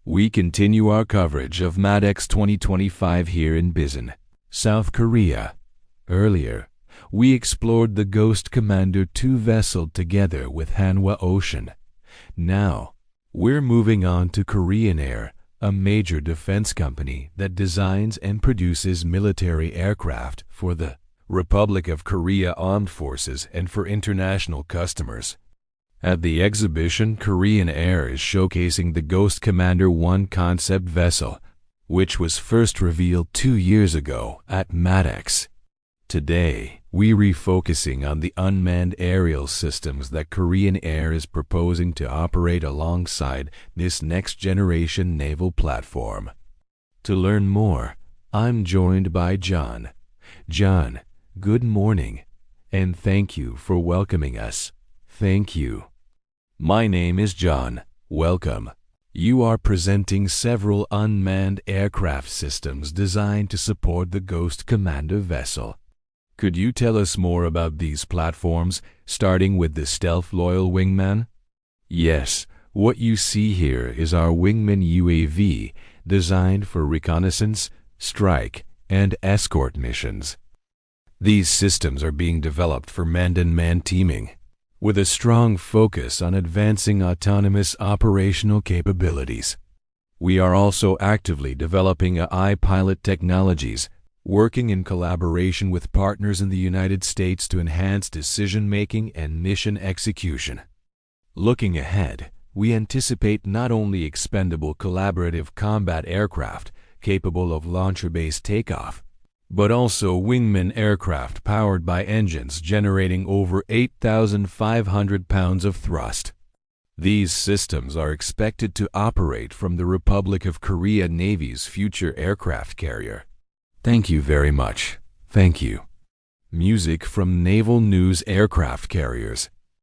We continue our coverage of MaddX 2025 here in Busan, South Korea. Earlier, we explored the Ghost Commander 2 vessel together with Hanwha Ocean. Now, we're moving on to Korean Air, a major defense company that designs and produces military aircraft for the Republic of Korea Armed Forces and for international customers. At the exhibition, Korean Air is showcasing the Ghost Commander 1 concept vessel, which was first revealed 2 years ago at MaddX. Today, we're refocusing on the unmanned aerial systems that Korean Air is proposing to operate alongside this next-generation naval platform. To learn more, I'm joined by John. John, good morning, and thank you for welcoming us. Thank you. My name is John. Welcome. You are presenting several unmanned aircraft systems designed to support the Ghost Commander vessel. Could you tell us more about these platforms, starting with the stealth-loyal Wingman? Yes, what you see here is our Wingman UAV, designed for reconnaissance, strike, and escort missions. These systems are being developed for manned-unmanned teaming, with a strong focus on advancing autonomous operational capabilities. We are also actively developing AI pilot technologies, working in collaboration with partners in the United States to enhance decision-making and mission execution. Looking ahead, we anticipate not only expendable collaborative combat aircraft capable of launcher-based takeoff, but also Wingman aircraft powered by engines generating over 8,500 pounds of thrust. These systems are expected to operate from the Republic of Korea Navy's future aircraft carrier. Thank you very much. Thank you. Music from Naval News Aircraft Carriers.